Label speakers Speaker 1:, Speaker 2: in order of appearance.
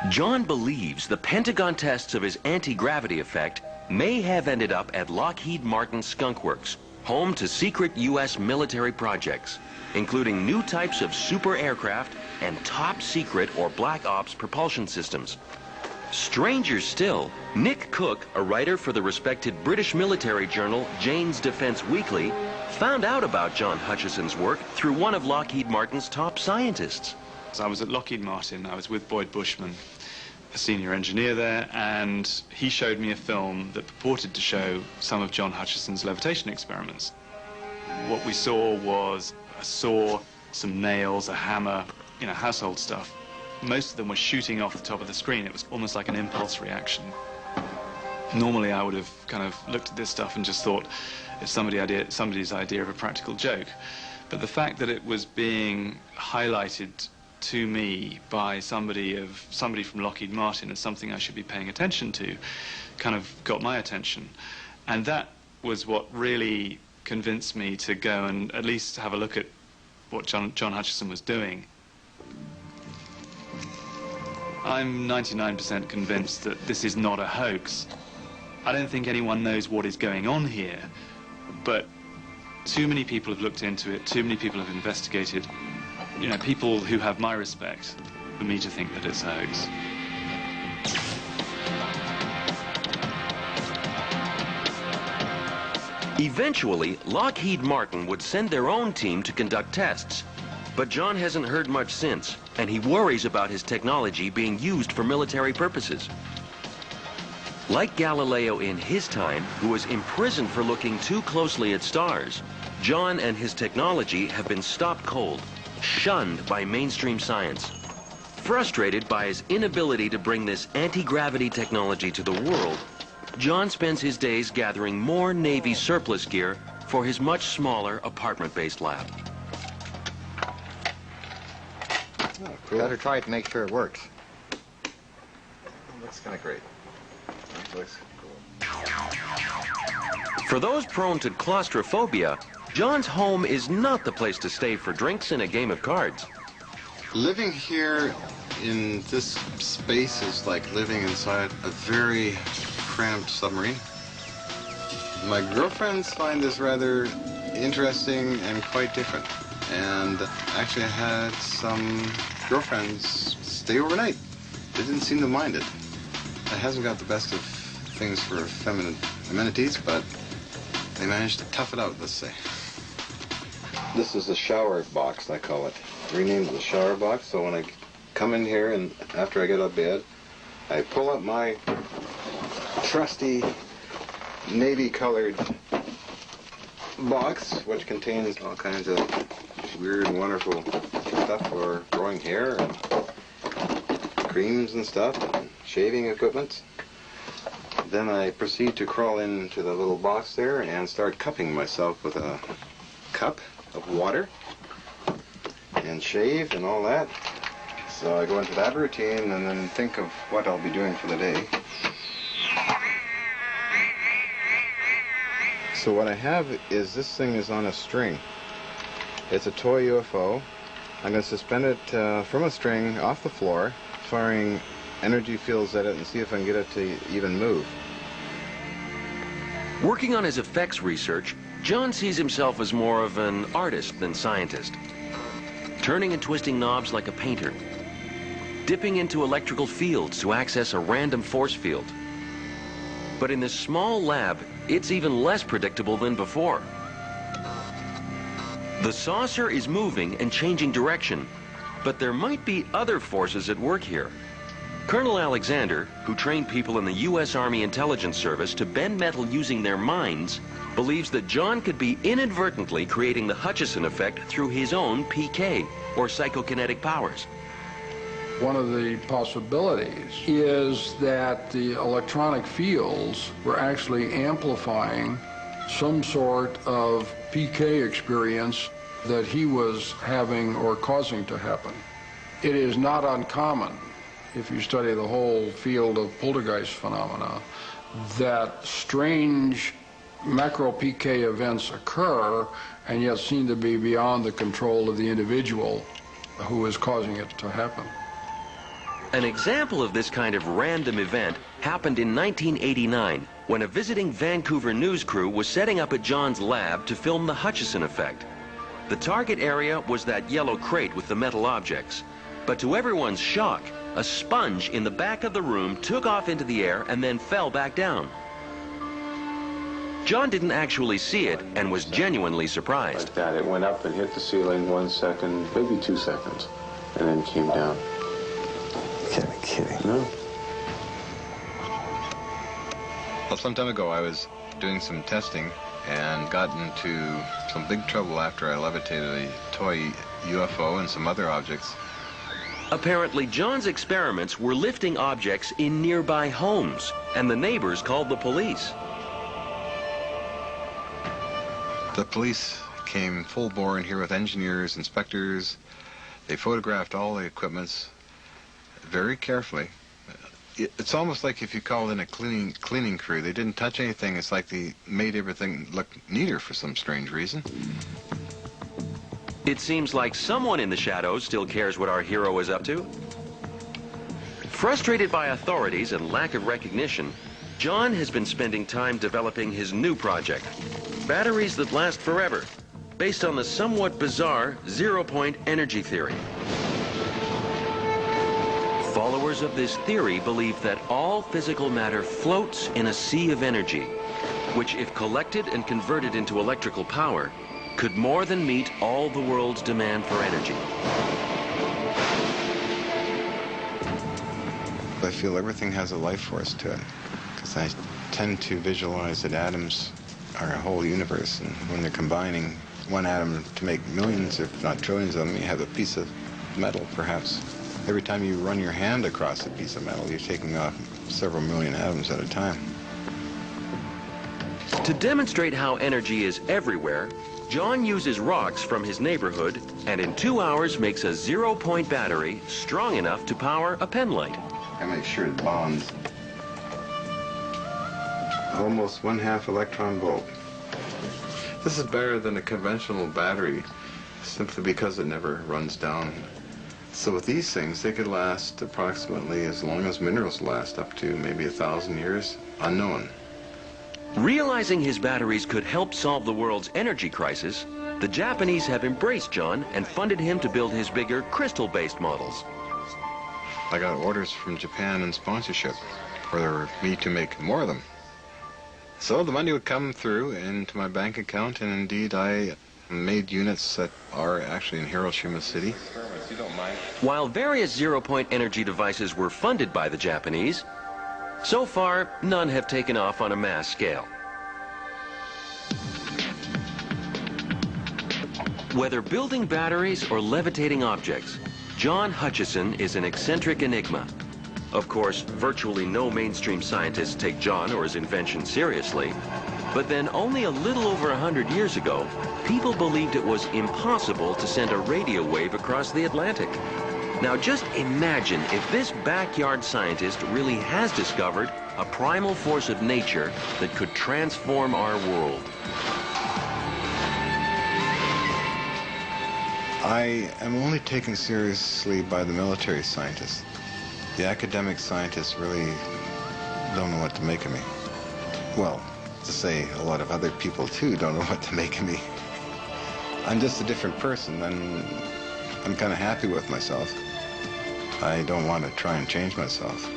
Speaker 1: John believes the Pentagon tests of his anti-gravity effect may have ended up at Lockheed Martin Skunk Works, home to secret U.S. military projects, including new types of super aircraft and top-secret or black ops propulsion systems. Stranger still, Nick Cook, a writer for the respected British military journal Jane's Defense Weekly, found out about John Hutchison's work through one of Lockheed Martin's top scientists.
Speaker 2: I was at Lockheed Martin. I was with Boyd Bushman, a senior engineer there, and he showed me a film that purported to show some of John Hutchison's levitation experiments. What we saw was a saw, some nails, a hammer, you know, household stuff. Most of them were shooting off the top of the screen. It was almost like an impulse reaction. Normally I would have kind of looked at this stuff and just thought it's somebody's idea of a practical joke. But the fact that it was being highlighted to me by somebody from Lockheed Martin as something I should be paying attention to kind of got my attention. And that was what really convinced me to go and at least have a look at what John Hutchison was doing. I'm 99% convinced that this is not a hoax. I don't think anyone knows what is going on here, but too many people have looked into it, too many people have investigated. You know, people who have my respect for me to think that it's a hoax.
Speaker 1: Eventually, Lockheed Martin would send their own team to conduct tests. But John hasn't heard much since, and he worries about his technology being used for military purposes. Like Galileo in his time, who was imprisoned for looking too closely at stars, John and his technology have been stopped cold, shunned by mainstream science. Frustrated by his inability to bring this anti-gravity technology to the world, John spends his days gathering more Navy surplus gear for his much smaller apartment-based lab.
Speaker 3: Oh, cool. Better try it to make sure it works.
Speaker 4: Looks kind of great. That looks cool.
Speaker 1: For those prone to claustrophobia, John's home is not the place to stay for drinks and a game of cards.
Speaker 4: Living here in this space is like living inside a very cramped submarine. My girlfriends find this rather interesting and quite different. And actually I had some girlfriends stay overnight. They didn't seem to mind it. It hasn't got the best of things for feminine amenities, but they managed to tough it out, let's say. This is a shower box, I call it. Renamed the shower box, so when I come in here and after I get out of bed, I pull up my trusty navy-colored box, which contains all kinds of weird and wonderful stuff for growing hair and creams and stuff and shaving equipment. Then I proceed to crawl into the little box there and start cupping myself with a cup of water and shave and all that. So I go into that routine and then think of what I'll be doing for the day. So what I have is this thing is on a string. It's a toy UFO. I'm going to suspend it from a string off the floor, firing energy fields at it and see if I can get it to even move.
Speaker 1: Working on his effects research, John sees himself as more of an artist than scientist. Turning and twisting knobs like a painter. Dipping into electrical fields to access a random force field. But in this small lab, it's even less predictable than before. The saucer is moving and changing direction, but there might be other forces at work here. Colonel Alexander, who trained people in the U.S. Army Intelligence Service to bend metal using their minds, believes that John could be inadvertently creating the Hutchison effect through his own PK, or psychokinetic powers.
Speaker 5: One of the possibilities is that the electronic fields were actually amplifying some sort of PK experience that he was having or causing to happen. It is not uncommon, if you study the whole field of poltergeist phenomena, that strange macro PK events occur and yet seem to be beyond the control of the individual who is causing it to happen.
Speaker 1: An example of this kind of random event happened in 1989 when a visiting Vancouver news crew was setting up at John's lab to film the Hutchison effect. The target area was that yellow crate with the metal objects. But to everyone's shock, a sponge in the back of the room took off into the air and then fell back down. John didn't actually see it and was genuinely surprised.
Speaker 6: Like that, it went up and hit the ceiling 1 second, maybe 2 seconds, and then came down.
Speaker 3: You can't be kidding.
Speaker 6: No.
Speaker 4: Well, some time ago I was doing some testing and got into some big trouble after I levitated a toy UFO and some other objects.
Speaker 1: Apparently, John's experiments were lifting objects in nearby homes, and the neighbors called the police.
Speaker 4: The police came full bore in here with engineers, inspectors. They photographed all the equipments very carefully. It's almost like if you called in a cleaning crew. They didn't touch anything. It's like they made everything look neater for some strange reason.
Speaker 1: It seems like someone in the shadows still cares what our hero is up to. Frustrated by authorities and lack of recognition, John has been spending time developing his new project, batteries that last forever, based on the somewhat bizarre zero-point energy theory. Followers of this theory believe that all physical matter floats in a sea of energy, which, if collected and converted into electrical power, could more than meet all the world's demand for energy.
Speaker 4: I feel everything has a life force to it, because I tend to visualize that atoms are a whole universe, and when they're combining one atom to make millions, if not trillions of them, you have a piece of metal, perhaps. Every time you run your hand across a piece of metal, you're taking off several million atoms at a time.
Speaker 1: To demonstrate how energy is everywhere, John uses rocks from his neighborhood and in 2 hours makes a zero-point battery strong enough to power a pen light.
Speaker 4: I make sure it bonds. Almost 1/2 electron volt. This is better than a conventional battery, simply because it never runs down. So with these things, they could last approximately as long as minerals last, up to maybe 1,000 years, unknown.
Speaker 1: Realizing his batteries could help solve the world's energy crisis, the Japanese have embraced John and funded him to build his bigger crystal-based models.
Speaker 4: I got orders from Japan and sponsorship for me to make more of them. So the money would come through into my bank account, and indeed I made units that are actually in Hiroshima City.
Speaker 1: While various zero-point energy devices were funded by the Japanese, so far none have taken off on a mass scale. Whether building batteries or levitating objects, John Hutchison is an eccentric enigma. Of course, virtually no mainstream scientists take John or his invention seriously. But then only a little over 100 years ago, people believed it was impossible to send a radio wave across the Atlantic. Now just imagine if this backyard scientist really has discovered a primal force of nature that could transform our world.
Speaker 4: I am only taken seriously by the military scientists. The academic scientists really don't know what to make of me. Well, to say a lot of other people too don't know what to make of me. I'm just a different person, and I'm kind of happy with myself. I don't want to try and change myself.